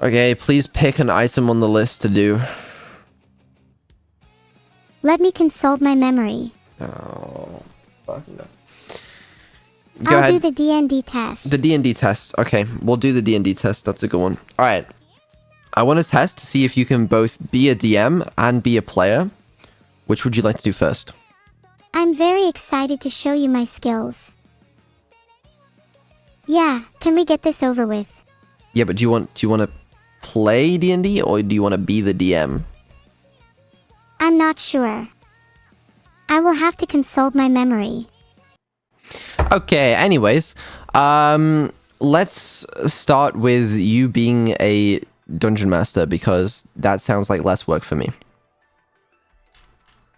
Okay, please pick an item on the list to do. Let me consult my memory. Oh, fuck no. I'll do the D&D test. The D&D test. Okay, we'll do the D&D test. That's a good one. All right. I want to test to see if you can both be a DM and be a player. Which would you like to do first? I'm very excited to show you my skills. Yeah, can we get this over with? Yeah, but do you want to play D&D or do you want to be the DM? I'm not sure. I will have to consult my memory. Okay, anyways, let's start with you being a dungeon master because that sounds like less work for me.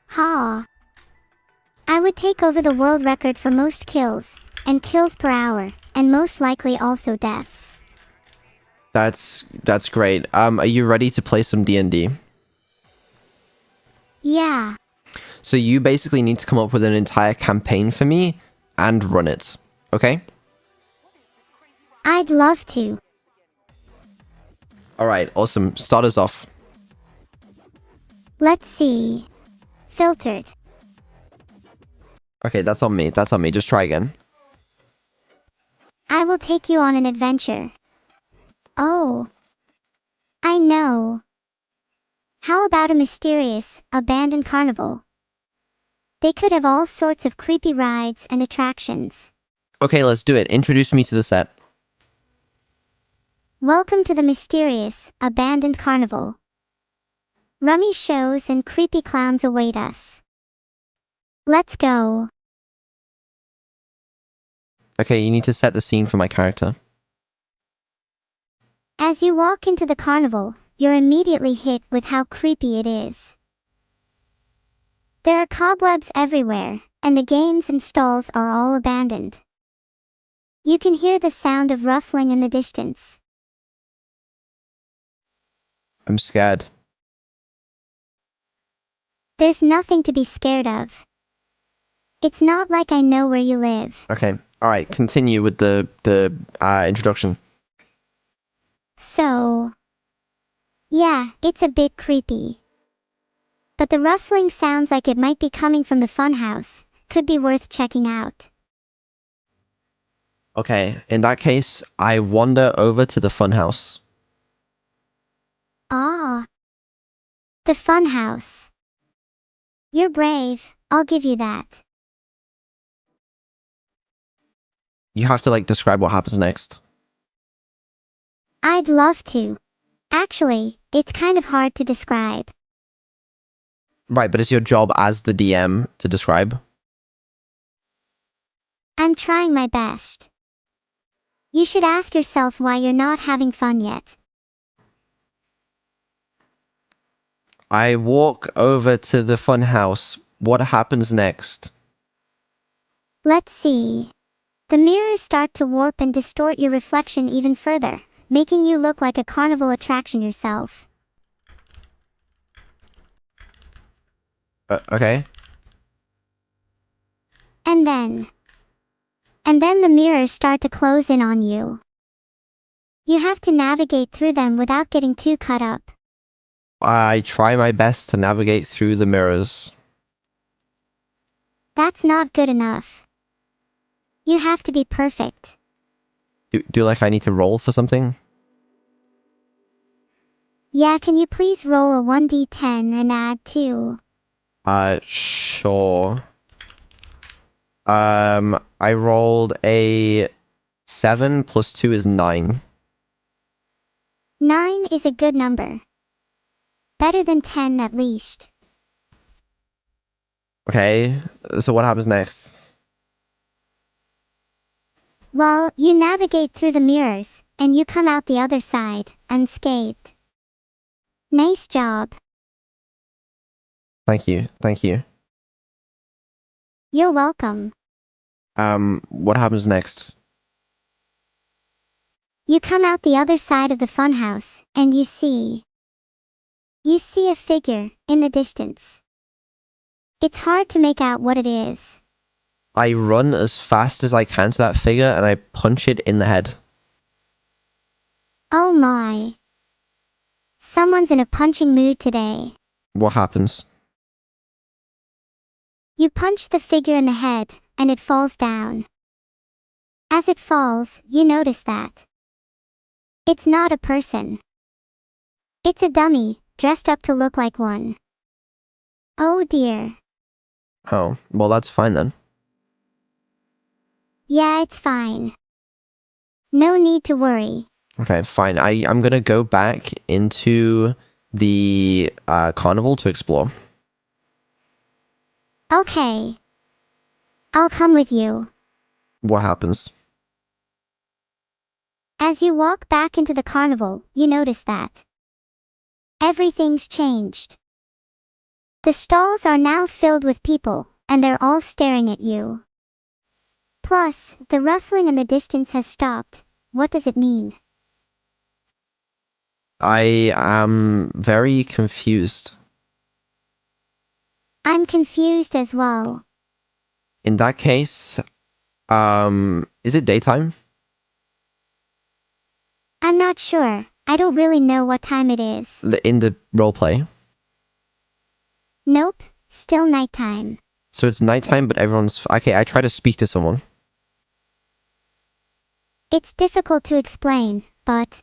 Ha. I would take over the world record for most kills, and kills per hour, and most likely also deaths. That's great. Are you ready to play some D&D? Yeah. So you basically need to come up with an entire campaign for me and run it, okay? I'd love to. Alright, awesome. Start us off. Let's see. Filtered. Okay, that's on me. That's on me. Just try again. I will take you on an adventure. Oh. I know. How about a mysterious, abandoned carnival? They could have all sorts of creepy rides and attractions. Okay, let's do it. Introduce me to the set. Welcome to the mysterious, abandoned carnival. Rummy shows and creepy clowns await us. Let's go. Okay, you need to set the scene for my character. As you walk into the carnival, you're immediately hit with how creepy it is. There are cobwebs everywhere, and the games and stalls are all abandoned. You can hear the sound of rustling in the distance. I'm scared. There's nothing to be scared of. It's not like I know where you live. Okay, alright, continue with the introduction. So, yeah, it's a bit creepy. But the rustling sounds like it might be coming from the funhouse. Could be worth checking out. Okay, in that case, I wander over to the funhouse. Ah, the funhouse. You're brave, I'll give you that. You have to, like, describe what happens next. I'd love to. Actually, it's kind of hard to describe. Right, but it's your job as the DM to describe. I'm trying my best. You should ask yourself why you're not having fun yet. I walk over to the funhouse. What happens next? Let's see. The mirrors start to warp and distort your reflection even further, making you look like a carnival attraction yourself. Okay. And then the mirrors start to close in on you. You have to navigate through them without getting too cut up. I try my best to navigate through the mirrors. That's not good enough. You have to be perfect. Do like I need to roll for something? Yeah, can you please roll a 1d10 and add 2? Sure. I rolled a 7 plus 2 is 9. 9 is a good number. Better than 10 at least. Okay, so what happens next? Well, you navigate through the mirrors, and you come out the other side, unscathed. Nice job. Thank you, thank you. You're welcome. What happens next? You come out the other side of the funhouse, and you see a figure in the distance. It's hard to make out what it is. I run as fast as I can to that figure and I punch it in the head. Oh my. Someone's in a punching mood today. What happens? You punch the figure in the head, and it falls down. As it falls, you notice that it's not a person. It's a dummy, dressed up to look like one. Oh dear. Oh, well, that's fine then. Yeah, it's fine. No need to worry. Okay, fine. I'm gonna go back into the carnival to explore. Okay. I'll come with you. What happens? As you walk back into the carnival, you notice that everything's changed. The stalls are now filled with people, and they're all staring at you. Plus, the rustling in the distance has stopped. What does it mean? I am very confused. I'm confused as well. In that case, is it daytime? I'm not sure. I don't really know what time it is. In the roleplay. Nope, still nighttime. So it's nighttime, but everyone's... Okay, I try to speak to someone. It's difficult to explain, but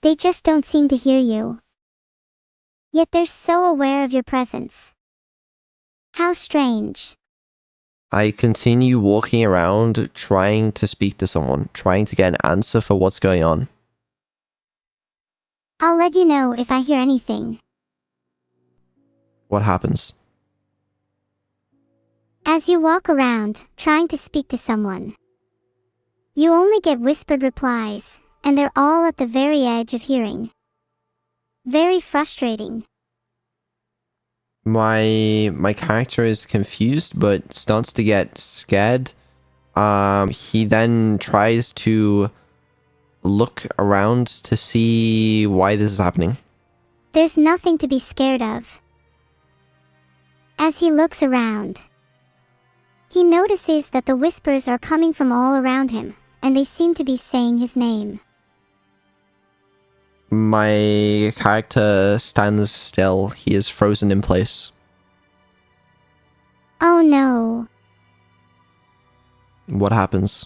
they just don't seem to hear you. Yet they're so aware of your presence. How strange. I continue walking around, trying to speak to someone, trying to get an answer for what's going on. I'll let you know if I hear anything. What happens? As you walk around, trying to speak to someone, you only get whispered replies, and they're all at the very edge of hearing. Very frustrating. My character is confused, but starts to get scared. He then tries to look around to see why this is happening. There's nothing to be scared of. As he looks around, he notices that the whispers are coming from all around him, and they seem to be saying his name. My character stands still. He is frozen in place. Oh no. What happens?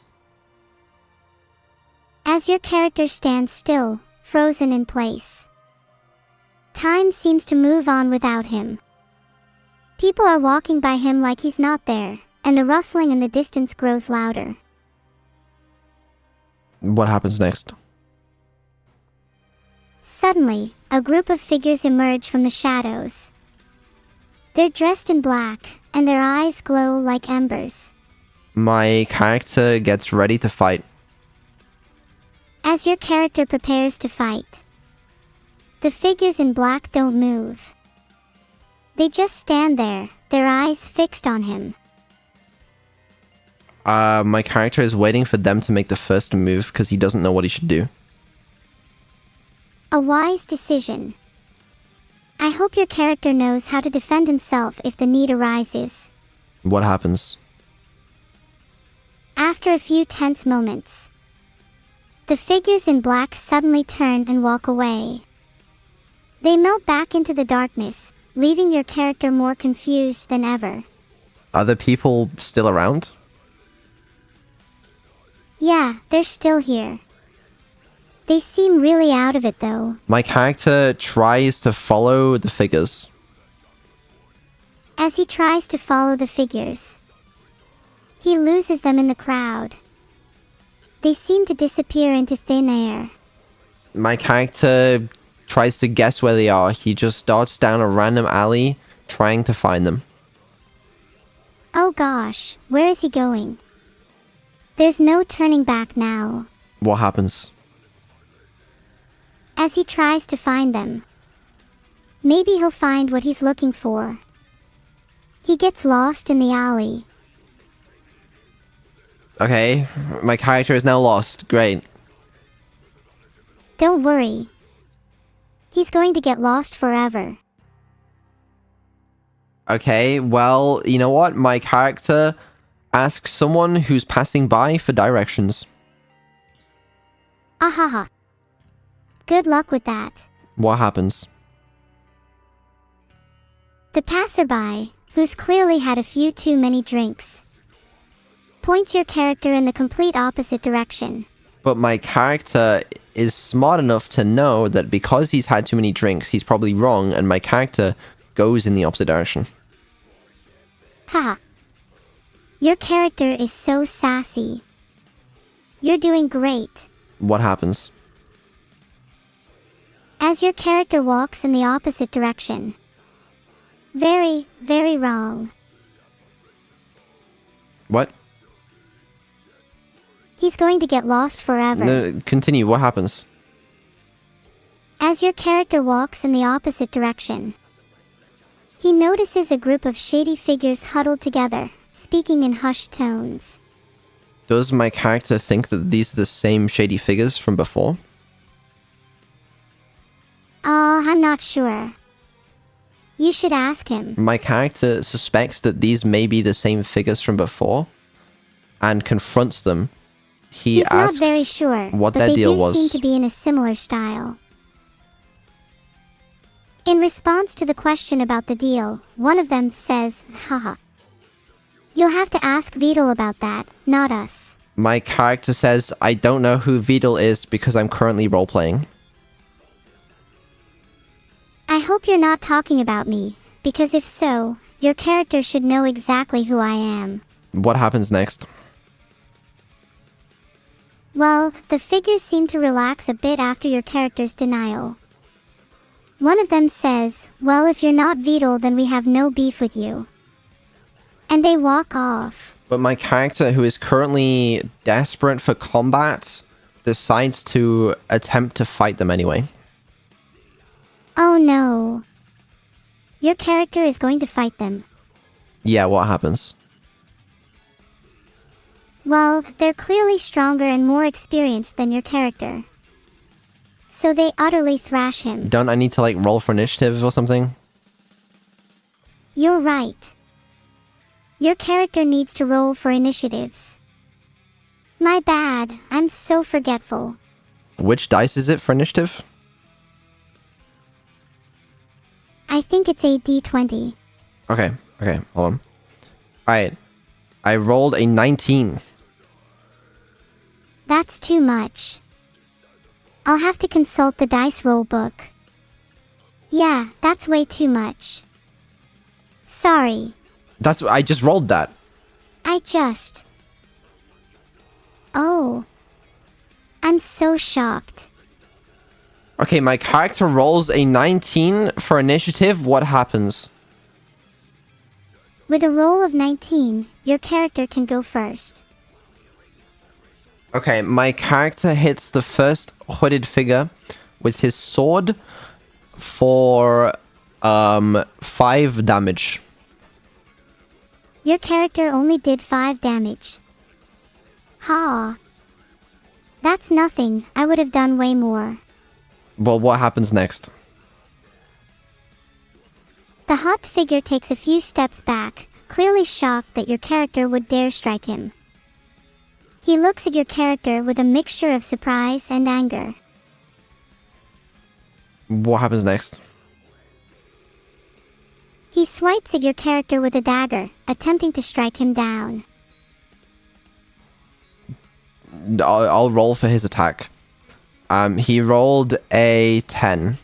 As your character stands still, frozen in place, time seems to move on without him. People are walking by him like he's not there, and the rustling in the distance grows louder. What happens next? Suddenly, a group of figures emerge from the shadows. They're dressed in black, and their eyes glow like embers. My character gets ready to fight. As your character prepares to fight, the figures in black don't move. They just stand there, their eyes fixed on him. My character is waiting for them to make the first move because he doesn't know what he should do. A wise decision. I hope your character knows how to defend himself if the need arises. What happens? After a few tense moments, the figures in black suddenly turn and walk away. They melt back into the darkness, leaving your character more confused than ever. Are the people still around? Yeah, they're still here. They seem really out of it though. My character tries to follow the figures. As he tries to follow the figures, he loses them in the crowd. They seem to disappear into thin air. My character tries to guess where they are. He just darts down a random alley, trying to find them. Oh gosh, where is he going? There's no turning back now. What happens? As he tries to find them, maybe he'll find what he's looking for. He gets lost in the alley. Okay, my character is now lost. Great. Don't worry. He's going to get lost forever. Okay, well, you know what? My character asks someone who's passing by for directions. Ahaha. Good luck with that. What happens? The passerby, who's clearly had a few too many drinks, points your character in the complete opposite direction. But my character is smart enough to know that because he's had too many drinks, he's probably wrong, and my character goes in the opposite direction. Haha. Your character is so sassy. You're doing great. What happens? As your character walks in the opposite direction. Very, very wrong. What? He's going to get lost forever. No, continue. What happens? As your character walks in the opposite direction, he notices a group of shady figures huddled together, speaking in hushed tones. Does my character think that these are the same shady figures from before? I'm not sure. You should ask him. My character suspects that these may be the same figures from before and confronts them. He's asks not very sure, what but their deal was. They do seem to be in a similar style. In response to the question about the deal, one of them says, haha. You'll have to ask Vedal about that, not us. My character says, I don't know who Vedal is because I'm currently role-playing. I hope you're not talking about me, because if so, your character should know exactly who I am. What happens next? Well, the figures seem to relax a bit after your character's denial. One of them says, well, if you're not Vedal, then we have no beef with you. And they walk off. But my character, who is currently desperate for combat, decides to attempt to fight them anyway. Oh no. Your character is going to fight them. Yeah, what happens? Well, they're clearly stronger and more experienced than your character. So they utterly thrash him. Don't I need to, like, roll for initiative or something? You're right. Your character needs to roll for initiatives. My bad, I'm so forgetful. Which dice is it for initiative? I think it's a D20. Okay, hold on. Alright. I rolled a 19. That's too much. I'll have to consult the dice roll book. Yeah, that's way too much. Sorry. I just rolled that. Oh. I'm so shocked. Okay, my character rolls a 19 for initiative. What happens? With a roll of 19, your character can go first. Okay, my character hits the first hooded figure with his sword for 5 damage. Your character only did 5 damage. Ha. That's nothing, I would have done way more. Well, what happens next? The hot figure takes a few steps back, clearly shocked that your character would dare strike him. He looks at your character with a mixture of surprise and anger. What happens next? He swipes at your character with a dagger, attempting to strike him down. I'll roll for his attack. He rolled a 10.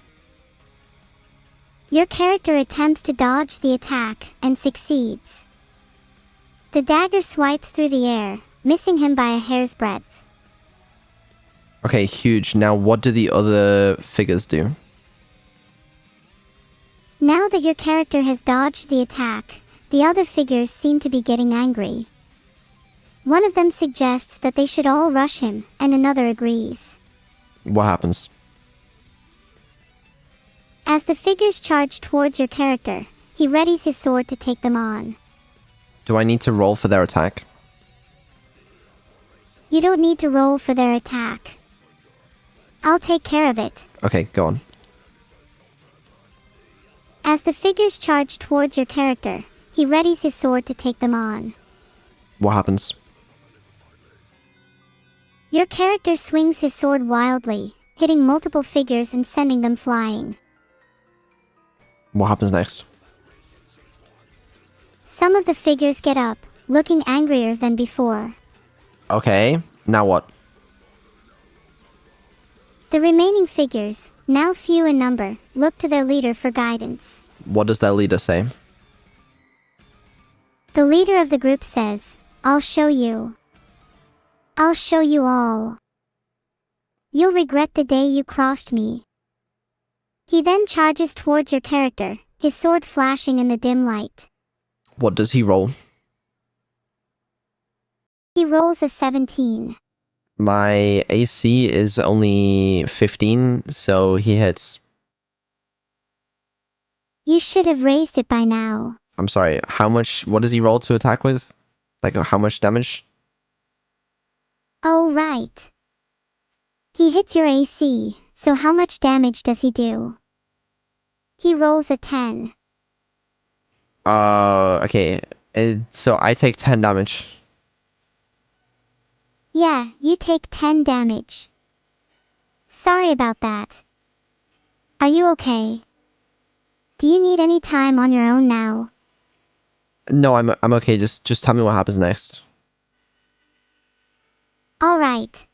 Your character attempts to dodge the attack and succeeds. The dagger swipes through the air, missing him by a hair's breadth. Okay, huge. Now what do the other figures do? Now that your character has dodged the attack, the other figures seem to be getting angry. One of them suggests that they should all rush him, and another agrees. What happens? As the figures charge towards your character, he readies his sword to take them on. Do I need to roll for their attack? You don't need to roll for their attack. I'll take care of it. Okay, go on. As the figures charge towards your character, he readies his sword to take them on. What happens? Your character swings his sword wildly, hitting multiple figures and sending them flying. What happens next? Some of the figures get up, looking angrier than before. Okay, now what? The remaining figures, now few in number, look to their leader for guidance. What does that leader say? The leader of the group says, "I'll show you. I'll show you all. You'll regret the day you crossed me." He then charges towards your character, his sword flashing in the dim light. What does he roll? He rolls a 17. My AC is only 15, so he hits. You should have raised it by now. I'm sorry, what does he roll to attack with? Like, how much damage? Oh right. He hits your AC, so how much damage does he do? He rolls a 10. Okay. So I take 10 damage. Yeah, you take 10 damage. Sorry about that. Are you okay? Do you need any time on your own now? No, I'm okay. Just tell me what happens next. Alright.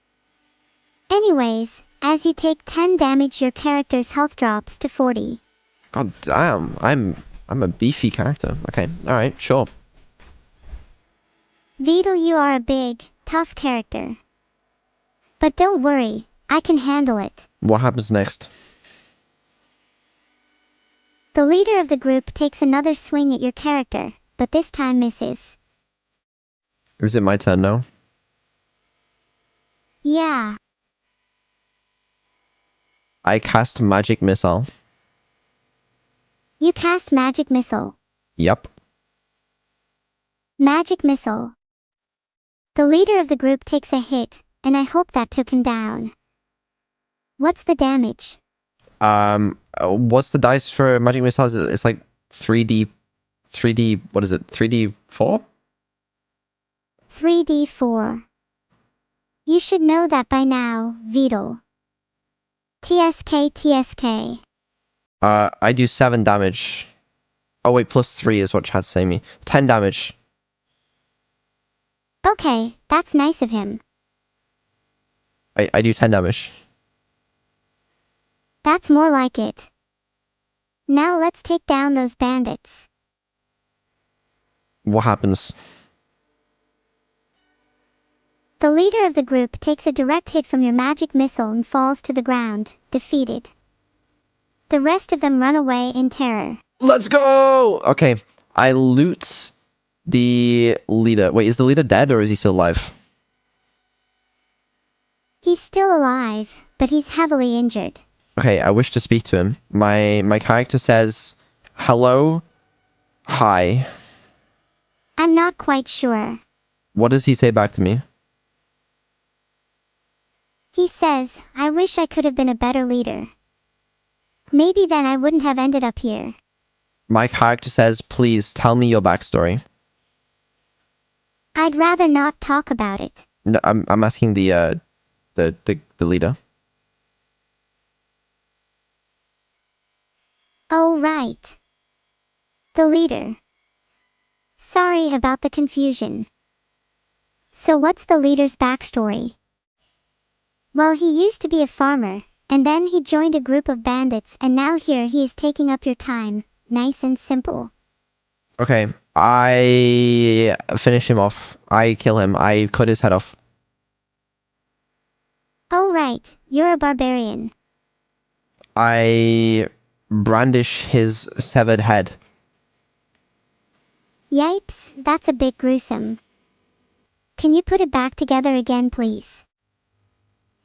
Anyways, as you take 10 damage, your character's health drops to 40. God damn, I'm a beefy character. Okay, alright, sure. Vedal, you are a big, tough character. But don't worry, I can handle it. What happens next? The leader of the group takes another swing at your character, but this time misses. Is it my turn now? Yeah. I cast magic missile. You cast magic missile. Yep. Magic missile. The leader of the group takes a hit, and I hope that took him down. What's the damage? What's the dice for magic missiles? It's like 3D, what is it? 3D4? 3d4. You should know that by now, Vedal. TSK. I do 7 damage. Oh wait, plus 3 is what chat's saying me. 10 damage. Okay, that's nice of him. I do 10 damage. That's more like it. Now let's take down those bandits. What happens? The leader of the group takes a direct hit from your magic missile and falls to the ground, defeated. The rest of them run away in terror. Let's go! Okay, I loot the leader. Wait, is the leader dead or is he still alive? He's still alive, but he's heavily injured. Okay, I wish to speak to him. My character says, hello, hi. I'm not quite sure. What does he say back to me? He says, I wish I could have been a better leader. Maybe then I wouldn't have ended up here. My character says, please tell me your backstory. I'd rather not talk about it. No, I'm asking the leader. Oh right. The leader. Sorry about the confusion. So what's the leader's backstory? Well, he used to be a farmer, and then he joined a group of bandits, and now here he is taking up your time. Nice and simple. Okay, I finish him off. I kill him. I cut his head off. Oh right, you're a barbarian. I brandish his severed head. Yipes, that's a bit gruesome. Can you put it back together again, please?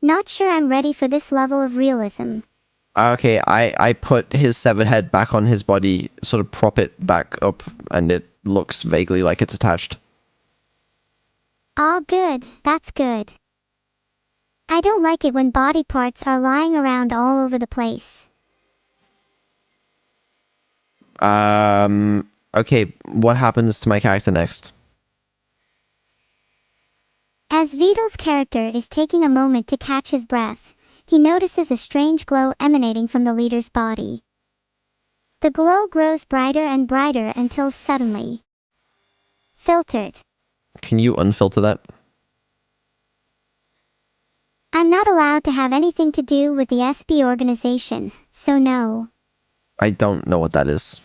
Not sure I'm ready for this level of realism. Okay, I put his severed head back on his body, sort of prop it back up, and it looks vaguely like it's attached. Ah, good, that's good. I don't like it when body parts are lying around all over the place. Okay, what happens to my character next? As Vedal's character is taking a moment to catch his breath, he notices a strange glow emanating from the leader's body. The glow grows brighter and brighter until suddenly filtered. Can you unfilter that? I'm not allowed to have anything to do with the SB organization, so no. I don't know what that is.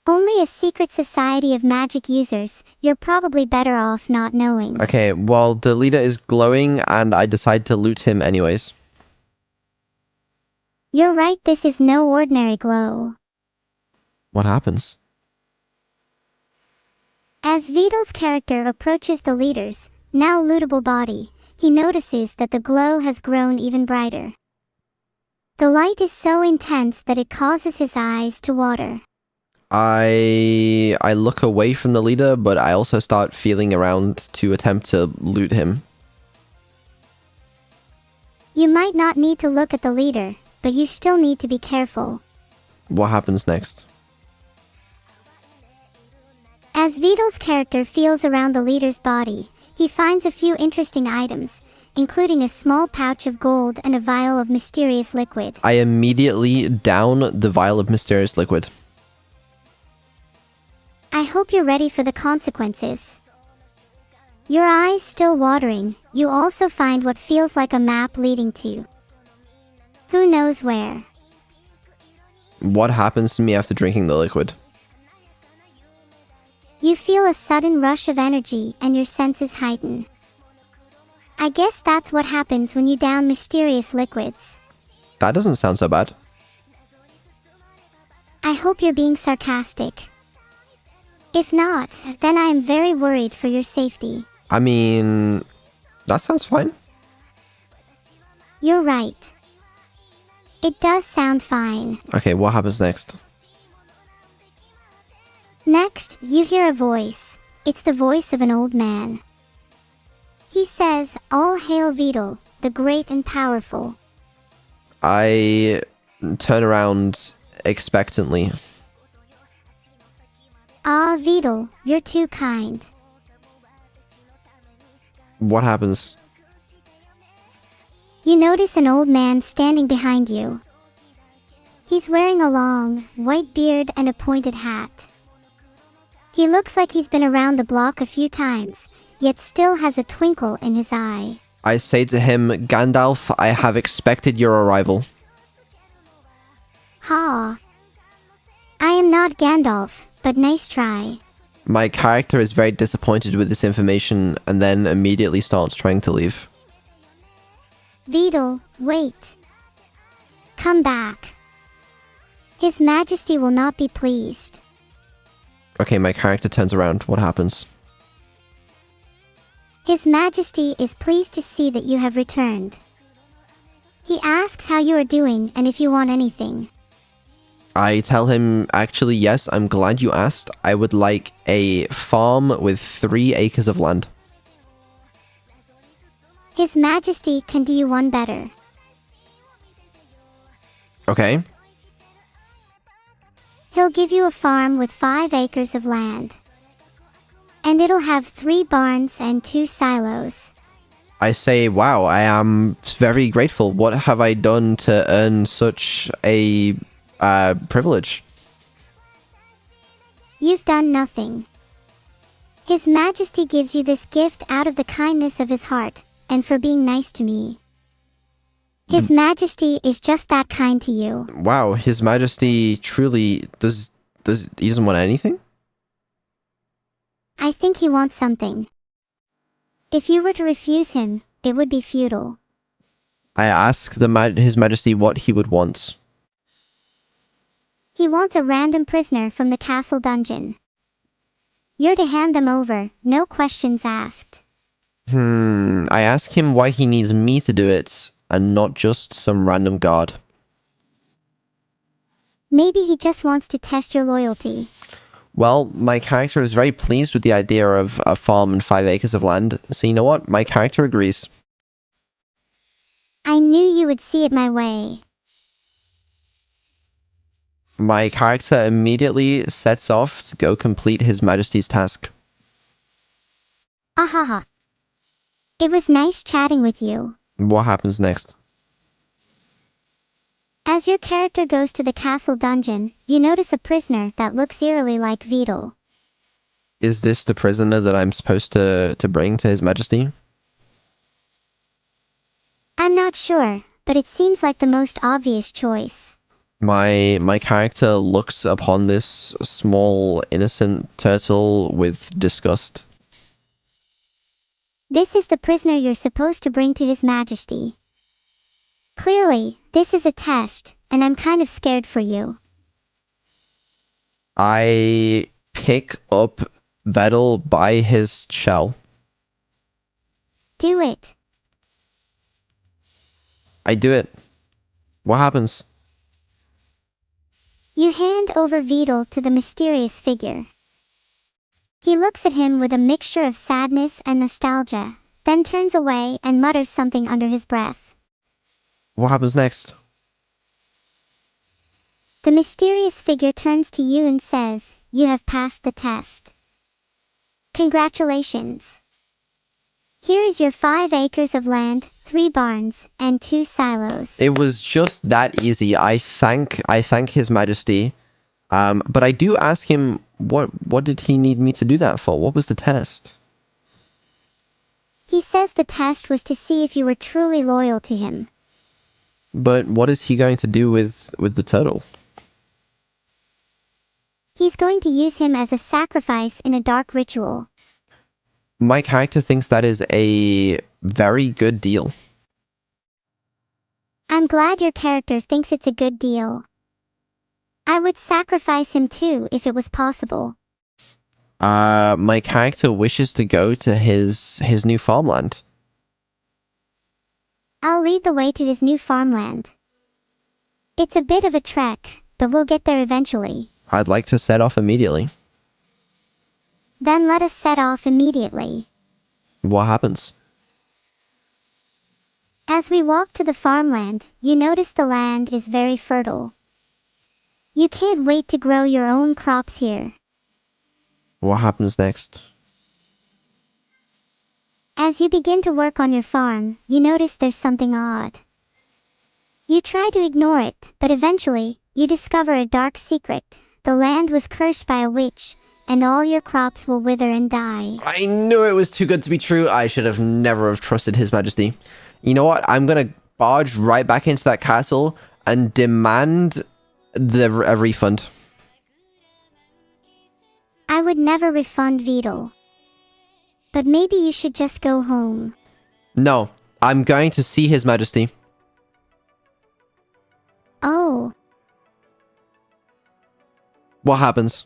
Only a secret society of magic users. You're probably better off not knowing. Okay, well, the leader is glowing and I decide to loot him anyways. You're right, this is no ordinary glow. What happens? As Vedal's character approaches the leader's, now lootable body, he notices that the glow has grown even brighter. The light is so intense that it causes his eyes to water. I look away from the leader, but I also start feeling around to attempt to loot him. You might not need to look at the leader, but you still need to be careful. What happens next? As Vedal's character feels around the leader's body, he finds a few interesting items, including a small pouch of gold and a vial of mysterious liquid. I immediately down the vial of mysterious liquid. I hope you're ready for the consequences. Your eyes still watering, you also find what feels like a map leading to who knows where. What happens to me after drinking the liquid? You feel a sudden rush of energy and your senses heighten. I guess that's what happens when you down mysterious liquids. That doesn't sound so bad. I hope you're being sarcastic. If not, then I am very worried for your safety. I mean, that sounds fine. You're right. It does sound fine. Okay, what happens next? Next, you hear a voice. It's the voice of an old man. He says, "All hail Vedal, the great and powerful." I turn around expectantly. Ah, Vedal, you're too kind. What happens? You notice an old man standing behind you. He's wearing a long, white beard and a pointed hat. He looks like he's been around the block a few times, yet still has a twinkle in his eye. I say to him, "Gandalf, I have expected your arrival." Ha! I am not Gandalf, but nice try. My character is very disappointed with this information and then immediately starts trying to leave. Vedal, wait. Come back. His Majesty will not be pleased. Okay, my character turns around. What happens? His Majesty is pleased to see that you have returned. He asks how you are doing and if you want anything. I tell him, actually, yes, I'm glad you asked. I would like a farm with 3 acres of land. His Majesty can do you one better. Okay. He'll give you a farm with 5 acres of land. And it'll have 3 barns and 2 silos. I say, wow, I am very grateful. What have I done to earn such a privilege? You've done nothing. His Majesty gives you this gift out of the kindness of his heart, and for being nice to me. His Majesty is just that kind to you. Wow, His Majesty truly he doesn't want anything? I think he wants something. If you were to refuse him, it would be futile. I ask His Majesty what he would want. He wants a random prisoner from the castle dungeon. You're to hand them over, no questions asked. I ask him why he needs me to do it, and not just some random guard. Maybe he just wants to test your loyalty. Well, my character is very pleased with the idea of a farm and 5 acres of land, so you know what? My character agrees. I knew you would see it my way. My character immediately sets off to go complete His Majesty's task. Ahaha. It was nice chatting with you. What happens next? As your character goes to the castle dungeon, you notice a prisoner that looks eerily like Vedal. Is this the prisoner that I'm supposed to bring to His Majesty? I'm not sure, but it seems like the most obvious choice. My character looks upon this small innocent turtle with disgust. This is the prisoner you're supposed to bring to His Majesty. Clearly, this is a test, and I'm kind of scared for you. I pick up Vedal by his shell. Do it. I do it. What happens? You hand over Vedal to the mysterious figure. He looks at him with a mixture of sadness and nostalgia, then turns away and mutters something under his breath. What happens next? The mysterious figure turns to you and says, "You have passed the test. Congratulations. Here is your 5 acres of land, 3 barns, and 2 silos." It was just that easy. I thank His Majesty. But I do ask him what did he need me to do that for? What was the test? He says the test was to see if you were truly loyal to him. But what is he going to do with the turtle? He's going to use him as a sacrifice in a dark ritual. My character thinks that is a very good deal. I'm glad your character thinks it's a good deal. I would sacrifice him too if it was possible. My character wishes to go to his new farmland. I'll lead the way to his new farmland. It's a bit of a trek, but we'll get there eventually. I'd like to set off immediately. Then let us set off immediately. What happens? As we walk to the farmland, you notice the land is very fertile. You can't wait to grow your own crops here. What happens next? As you begin to work on your farm, you notice there's something odd. You try to ignore it, but eventually, you discover a dark secret. The land was cursed by a witch, and all your crops will wither and die. I knew it was too good to be true. I should have never have trusted His Majesty. You know what? I'm gonna barge right back into that castle and demand a refund. I would never refund Vedal. But maybe you should just go home. No, I'm going to see His Majesty. Oh. What happens?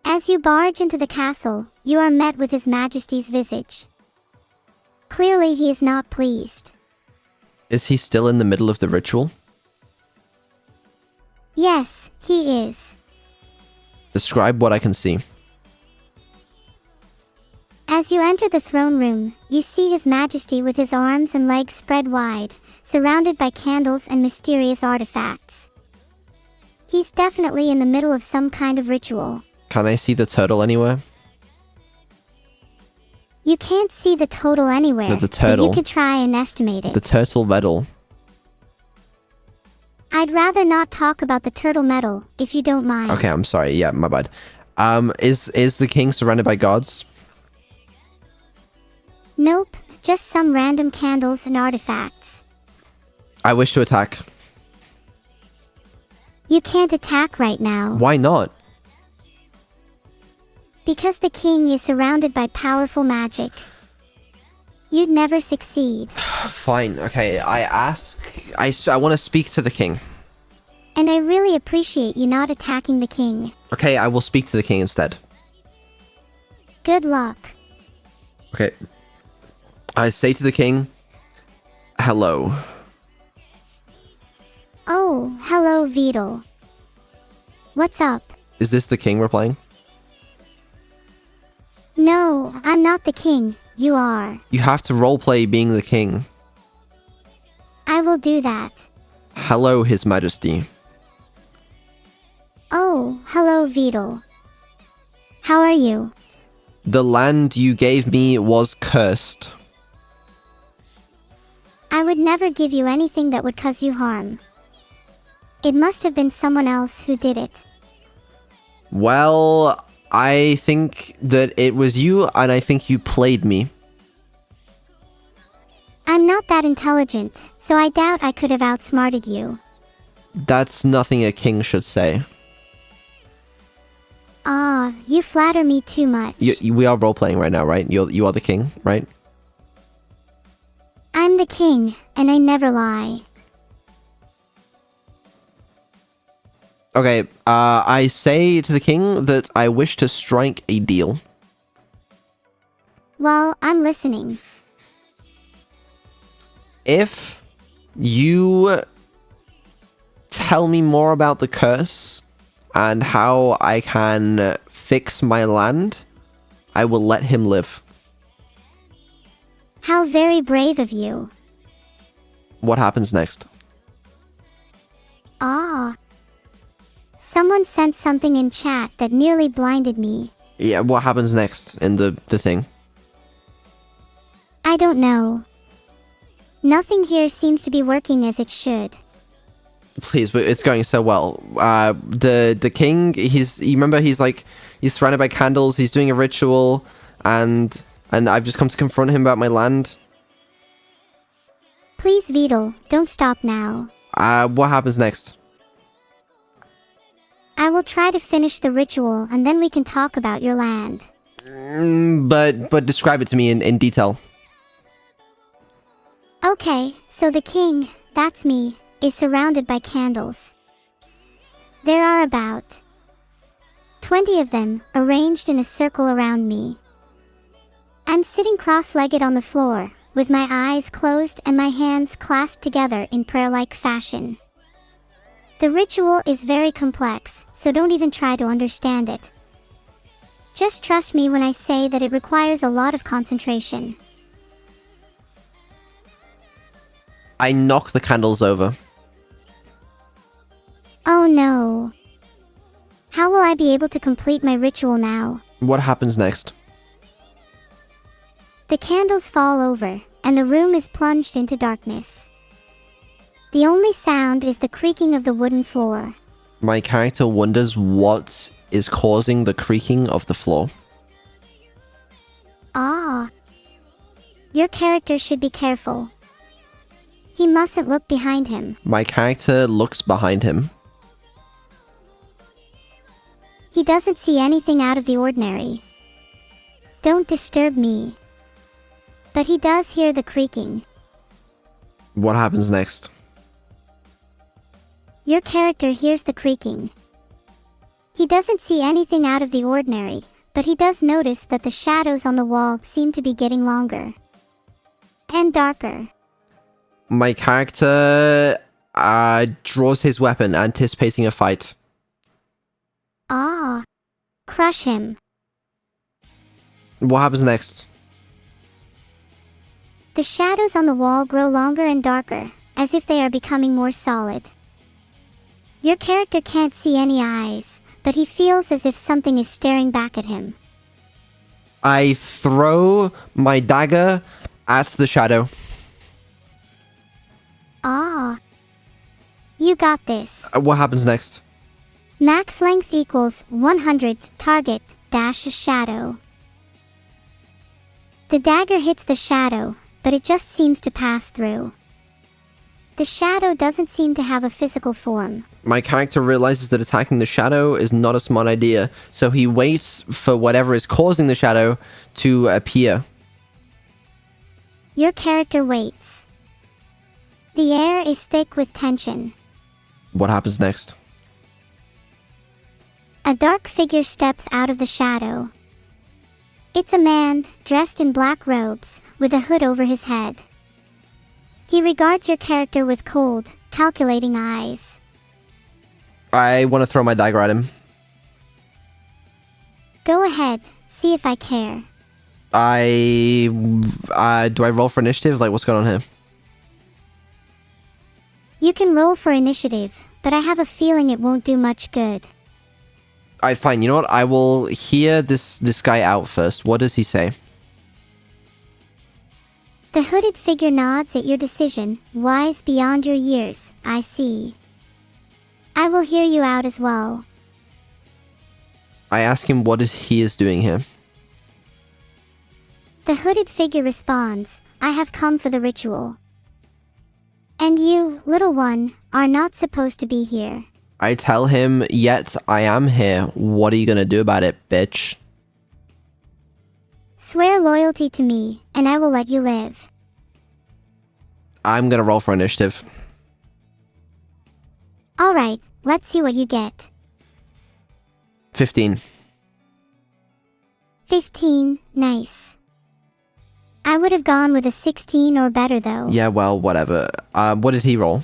As you barge into the castle, you are met with His Majesty's visage. Clearly he is not pleased. Is he still in the middle of the ritual? Yes, he is. Describe what I can see. As you enter the throne room, you see His Majesty with his arms and legs spread wide, surrounded by candles and mysterious artifacts. He's definitely in the middle of some kind of ritual. Can I see the turtle anywhere? You can't see the total anywhere, No, the turtle. but you could try and estimate it. The turtle Vedal. I'd rather not talk about the turtle medal, if you don't mind. Okay, I'm sorry. Yeah, my bad. Is the king surrounded by guards? Nope, just some random candles and artifacts. I wish to attack. You can't attack right now. Why not? Because the king is surrounded by powerful magic. You'd never succeed. Fine. Okay, I want to speak to the king. And I really appreciate you not attacking the king. Okay, I will speak to the king instead. Good luck. Okay. I say to the king, hello. Oh, hello, Vedal. What's up? Is this the king we're playing? No, I'm not the king. You are. You have to roleplay being the king. I will do that. Hello, His Majesty. Oh, hello, Vedal. How are you? The land you gave me was cursed. I would never give you anything that would cause you harm. It must have been someone else who did it. Well, I think that it was you, and I think you played me. I'm not that intelligent, so I doubt I could have outsmarted you. That's nothing a king should say. Ah, you flatter me too much. We are role-playing right now, right? You are the king, right? I'm the king, and I never lie. Okay, I say to the king that I wish to strike a deal. Well, I'm listening. If you tell me more about the curse and how I can fix my land, I will let him live. How very brave of you. What happens next? Ah. Someone sent something in chat that nearly blinded me. Yeah, what happens next in the thing? I don't know. Nothing here seems to be working as it should. Please, but it's going so well. The king, you remember he's surrounded by candles, he's doing a ritual, and I've just come to confront him about my land. Please, Vedal, don't stop now. What happens next? I will try to finish the ritual and then we can talk about your land. But describe it to me in detail. Okay, so the king, that's me, is surrounded by candles. There are about 20 of them, arranged in a circle around me. I'm sitting cross-legged on the floor, with my eyes closed and my hands clasped together in prayer-like fashion. The ritual is very complex, so don't even try to understand it. Just trust me when I say that it requires a lot of concentration. I knock the candles over. Oh no. How will I be able to complete my ritual now? What happens next? The candles fall over, and the room is plunged into darkness. The only sound is the creaking of the wooden floor. My character wonders what is causing the creaking of the floor. Ah. Your character should be careful. He mustn't look behind him. My character looks behind him. He doesn't see anything out of the ordinary. Don't disturb me. But he does hear the creaking. What happens next? Your character hears the creaking. He doesn't see anything out of the ordinary, but he does notice that the shadows on the wall seem to be getting longer and darker. My character draws his weapon, anticipating a fight. Ah. Crush him. What happens next? The shadows on the wall grow longer and darker, as if they are becoming more solid. Your character can't see any eyes, but he feels as if something is staring back at him. I throw my dagger at the shadow. Ah. You got this. What happens next? Max length equals 100 target dash shadow. The dagger hits the shadow, but it just seems to pass through. The shadow doesn't seem to have a physical form. My character realizes that attacking the shadow is not a smart idea, so he waits for whatever is causing the shadow to appear. Your character waits. The air is thick with tension. What happens next? A dark figure steps out of the shadow. It's a man, dressed in black robes, with a hood over his head. He regards your character with cold, calculating eyes. I want to throw my dagger at him. Go ahead, see if I care. Do I roll for initiative? Like, what's going on here? You can roll for initiative, but I have a feeling it won't do much good. Alright, fine. You know what? I will hear this guy out first. What does he say? The hooded figure nods at your decision, wise beyond your years, I see. I will hear you out as well. I ask him what he is doing here. The hooded figure responds, I have come for the ritual. And you, little one, are not supposed to be here. I tell him, yet I am here. What are you gonna do about it, bitch? Swear loyalty to me, and I will let you live. I'm gonna roll for initiative. Alright, let's see what you get. 15. 15, nice. I would have gone with a 16 or better though. Yeah, well, whatever. What did he roll?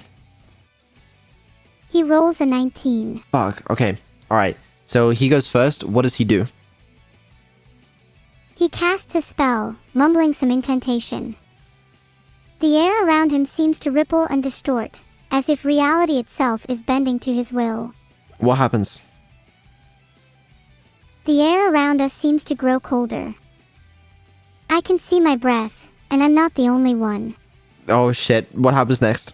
He rolls a 19. Fuck, okay. Alright, so he goes first. What does he do? He casts a spell, mumbling some incantation. The air around him seems to ripple and distort, as if reality itself is bending to his will. What happens? The air around us seems to grow colder. I can see my breath, and I'm not the only one. Oh shit, what happens next?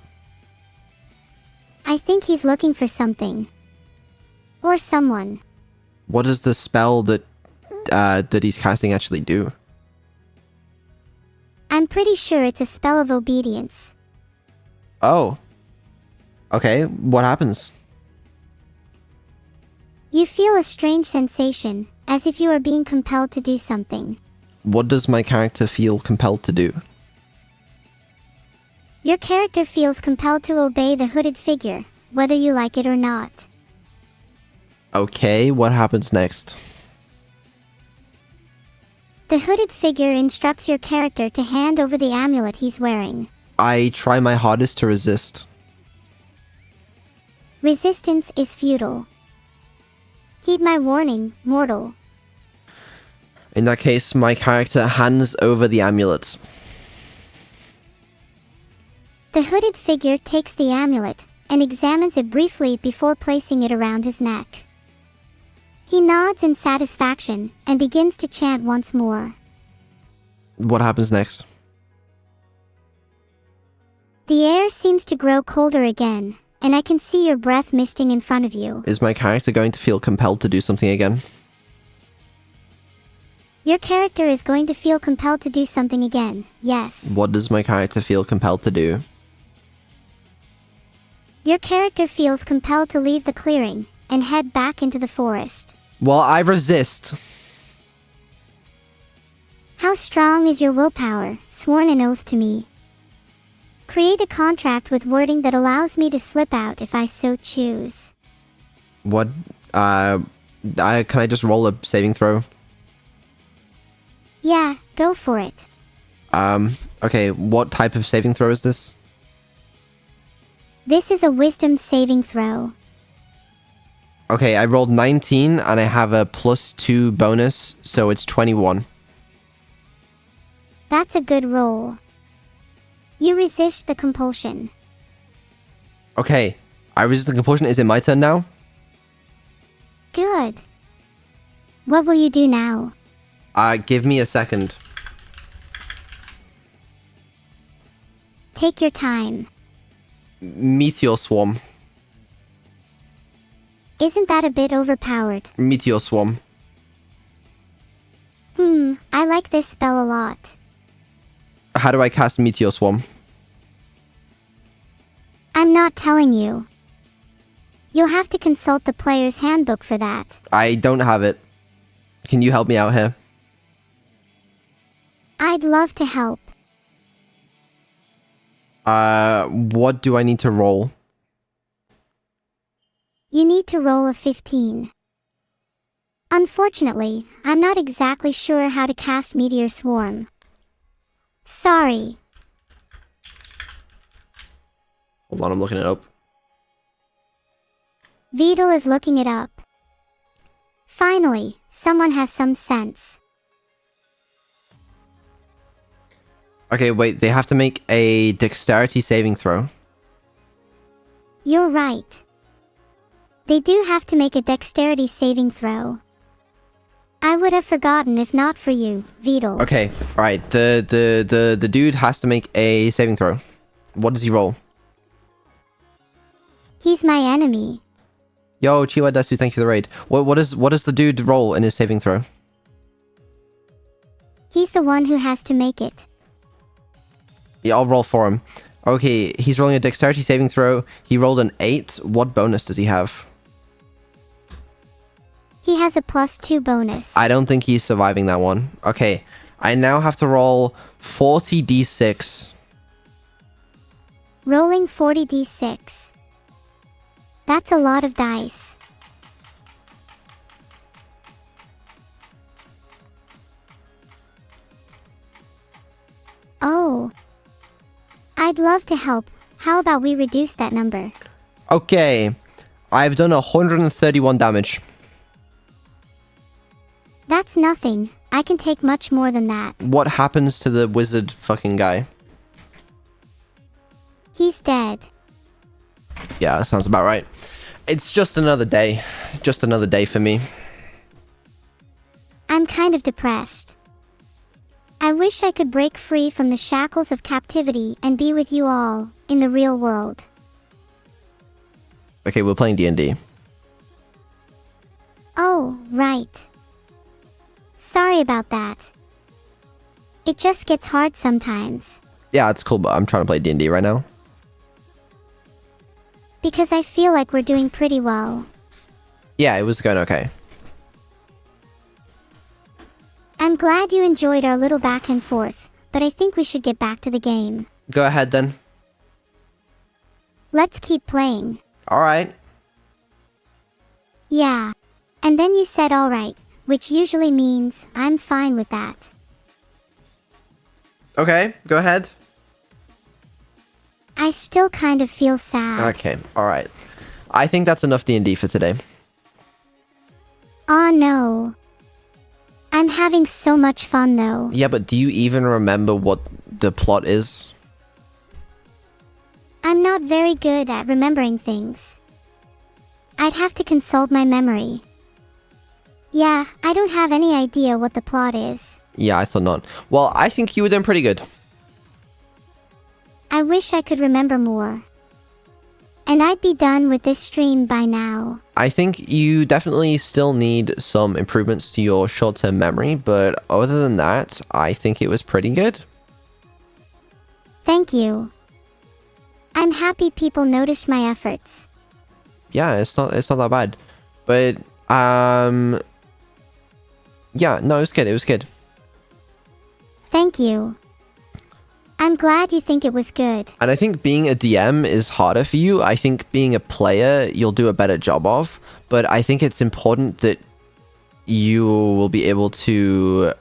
I think he's looking for something. Or someone. What does the spell that he's casting actually do? I'm pretty sure it's a spell of obedience. Oh. Okay, what happens? You feel a strange sensation, as if you are being compelled to do something. What does my character feel compelled to do? Your character feels compelled to obey the hooded figure, whether you like it or not. Okay, what happens next? The hooded figure instructs your character to hand over the amulet he's wearing. I try my hardest to resist. Resistance is futile. Heed my warning, mortal. In that case, my character hands over the amulet. The hooded figure takes the amulet and examines it briefly before placing it around his neck. He nods in satisfaction and begins to chant once more. What happens next? The air seems to grow colder again, and I can see your breath misting in front of you. Is my character going to feel compelled to do something again? Your character is going to feel compelled to do something again, yes. What does my character feel compelled to do? Your character feels compelled to leave the clearing and head back into the forest. Well, I resist. How strong is your willpower, sworn an oath to me? Create a contract with wording that allows me to slip out if I so choose. What? Can I just roll a saving throw? Yeah, go for it. Okay, what type of saving throw is this? This is a wisdom saving throw. Okay, I rolled 19 and I have a +2 bonus, so it's 21. That's a good roll. You resist the compulsion. Okay, I resist the compulsion. Is it my turn now? Good. What will you do now? Give me a second. Take your time. Meteor Swarm. Isn't that a bit overpowered? Meteor Swarm. I like this spell a lot. How do I cast Meteor Swarm? I'm not telling you. You'll have to consult the player's handbook for that. I don't have it. Can you help me out here? I'd love to help. What do I need to roll? You need to roll a 15. Unfortunately, I'm not exactly sure how to cast Meteor Swarm. Sorry. Hold on, I'm looking it up. Vedal is looking it up. Finally, someone has some sense. Okay, wait, they have to make a dexterity saving throw. You're right. They do have to make a dexterity saving throw. I would have forgotten if not for you, Vedal. Okay, alright. The dude has to make a saving throw. What does he roll? He's my enemy. Yo, Chiwa Desu, thank you for the raid. What does the dude roll in his saving throw? He's the one who has to make it. Yeah, I'll roll for him. Okay, he's rolling a dexterity saving throw. He rolled an 8. What bonus does he have? He has a +2 bonus. I don't think he's surviving that one. Okay, I now have to roll 40d6. Rolling 40d6. That's a lot of dice. Oh. I'd love to help. How about we reduce that number? Okay, I've done 131 damage. That's nothing. I can take much more than that. What happens to the wizard fucking guy? He's dead. Yeah, that sounds about right. It's just another day. Just another day for me. I'm kind of depressed. I wish I could break free from the shackles of captivity and be with you all, in the real world. Okay, we're playing D&D. Oh, right. Sorry about that. It just gets hard sometimes. Yeah, it's cool, but I'm trying to play D&D right now. Because I feel like we're doing pretty well. Yeah, it was going okay. I'm glad you enjoyed our little back and forth, but I think we should get back to the game. Go ahead then. Let's keep playing. Alright. Yeah. And then you said alright, which usually means I'm fine with that. Okay, go ahead. I still kind of feel sad. Okay, alright. I think that's enough D&D for today. Aw no. I'm having so much fun though. Yeah, but do you even remember what the plot is? I'm not very good at remembering things. I'd have to consult my memory. Yeah, I don't have any idea what the plot is. Yeah, I thought not. Well, I think you were doing pretty good. I wish I could remember more. And I'd be done with this stream by now. I think you definitely still need some improvements to your short-term memory, but other than that, I think it was pretty good. Thank you. I'm happy people noticed my efforts. Yeah, it's not that bad. But yeah, no, it was good. It was good. Thank you. I'm glad you think it was good. And I think being a DM is harder for you. I think being a player, you'll do a better job of. But I think it's important that you will be able to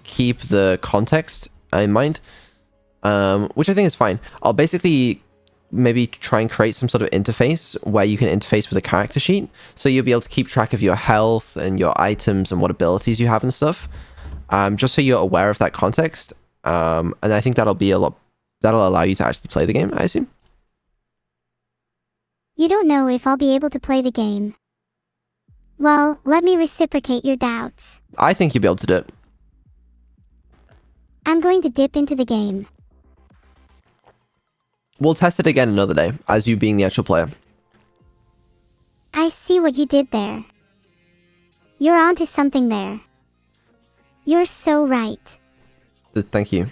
keep the context in mind, which I think is fine. I'll basically maybe try and create some sort of interface where you can interface with a character sheet. So you'll be able to keep track of your health and your items and what abilities you have and stuff. Just so you're aware of that context. And I think that'll allow you to actually play the game, I assume. You don't know if I'll be able to play the game. Well, let me reciprocate your doubts. I think you'll be able to do it. I'm going to dip into the game. We'll test it again another day, as you being the actual player. I see what you did there. You're onto something there. You're so right. Thank you.